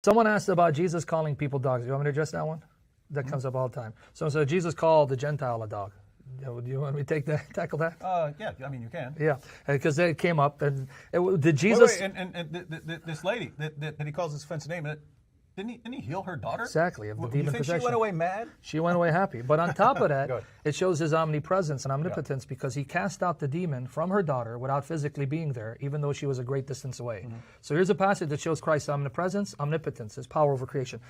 Someone asked about Jesus calling people dogs. You want me to address that one? That comes up all the time. So Jesus called the Gentile a dog. Do you want me to tackle that? Yeah, I mean, you can. Yeah, because it came up. And did Jesus... Wait, and this lady that he calls this offensive name, didn't he heal her daughter? Exactly, of the demon possession. You think she went away mad? She went away happy. But on top of that, it shows his omnipresence and omnipotence because he cast out the demon from her daughter without physically being there, even though she was a great distance away. So here's a passage that shows Christ's omnipresence, omnipotence, his power over creation.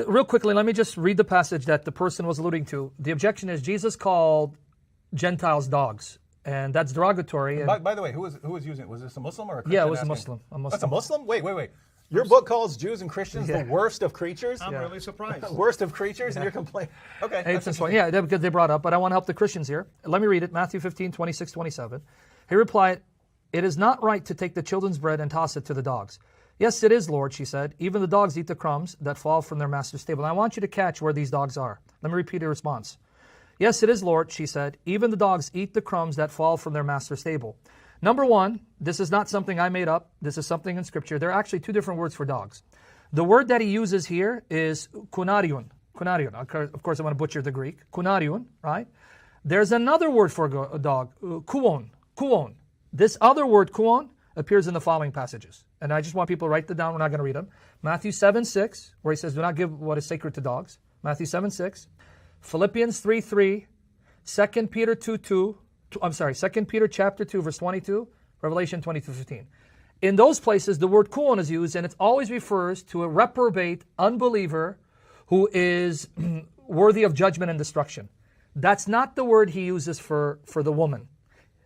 Real quickly, let me just read the passage that the person was alluding to. The objection is Jesus called Gentiles dogs, and that's derogatory. By the way, who was using it? Was this a Muslim or a Christian? Yeah, it was a Muslim. That's a Muslim? Wait. Your book calls Jews and Christians the worst of creatures? I'm really surprised. Worst of creatures, and you're complaining. Okay. Yeah, because they brought up, but I want to help the Christians here. Let me read it, Matthew 15, 26, 27. He replied, "It is not right to take the children's bread and toss it to the dogs." "Yes, it is, Lord," she said. "Even the dogs eat the crumbs that fall from their master's table." And I want you to catch where these dogs are. Let me repeat the response. "Yes, it is, Lord," she said. "Even the dogs eat the crumbs that fall from their master's table." Number one, this is not something I made up. This is something in Scripture. There are actually two different words for dogs. The word that he uses here is kunarion. Kunarion. Of course, I want to butcher the Greek. Kunarion, right? There's another word for a dog, kuon. Kuon. This other word, kuon, appears in the following passages. And I just want people to write them down. We're not going to read them. Matthew 7:6, where he says, "Do not give what is sacred to dogs." Matthew 7:6. Philippians 3:3. 2 Peter 2 Peter chapter 2, verse 22. Revelation 22:15. In those places, the word kuon is used, and it always refers to a reprobate unbeliever who is worthy of judgment and destruction. That's not the word he uses for the woman.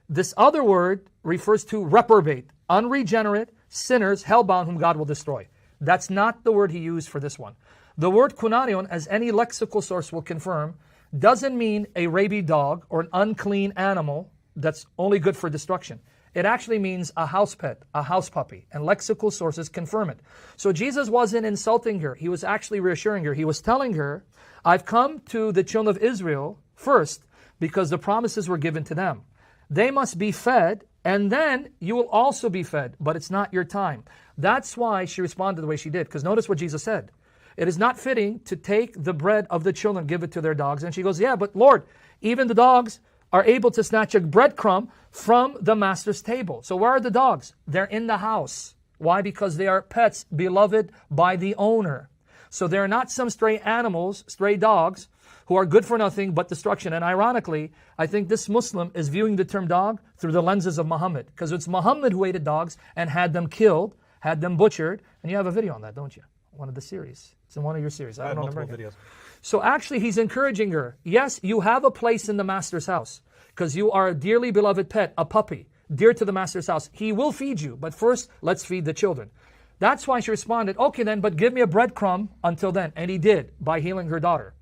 This other word refers to reprobate, unregenerate, sinners, hellbound, whom God will destroy. That's not the word he used for this one. The word kunarion, as any lexical source will confirm, doesn't mean a rabid dog or an unclean animal that's only good for destruction. It actually means a house pet, a house puppy, and lexical sources confirm it. So Jesus wasn't insulting her. He was actually reassuring her. He was telling her, I've come to the children of Israel first because the promises were given to them. They must be fed, and then you will also be fed, but it's not your time. That's why she responded the way she did, because notice what Jesus said. It is not fitting to take the bread of the children and give it to their dogs. And she goes, yeah, but Lord, even the dogs are able to snatch a breadcrumb from the master's table. So where are the dogs? They're in the house. Why? Because they are pets beloved by the owner. So they're not some stray animals, stray dogs, who are good for nothing but destruction. And ironically, I think this Muslim is viewing the term dog through the lenses of Muhammad, because it's Muhammad who hated dogs and had them killed, had them butchered. And you have a video on that, don't you? One of the series. It's in one of your series. I have multiple videos. So actually, he's encouraging her. Yes, you have a place in the master's house because you are a dearly beloved pet, a puppy, dear to the master's house. He will feed you, but first, let's feed the children. That's why she responded, okay then, but give me a breadcrumb until then. And he did, by healing her daughter.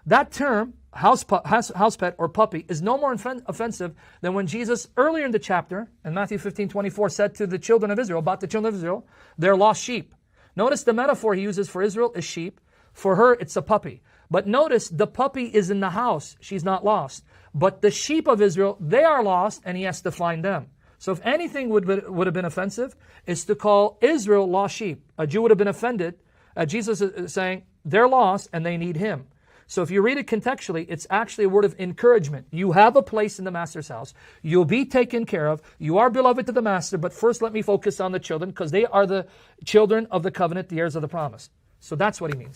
That term, house pet or puppy, is no more offensive than when Jesus, earlier in the chapter, in Matthew 15:24, said to the children of Israel, about the children of Israel, they're lost sheep. Notice the metaphor he uses for Israel is sheep. For her, it's a puppy. But notice the puppy is in the house. She's not lost. But the sheep of Israel, they are lost, and he has to find them. So if anything would have been offensive, is to call Israel lost sheep. A Jew would have been offended. Jesus is saying they're lost and they need him. So if you read it contextually, it's actually a word of encouragement. You have a place in the master's house. You'll be taken care of. You are beloved to the master, but first let me focus on the children because they are the children of the covenant, the heirs of the promise. So that's what he means.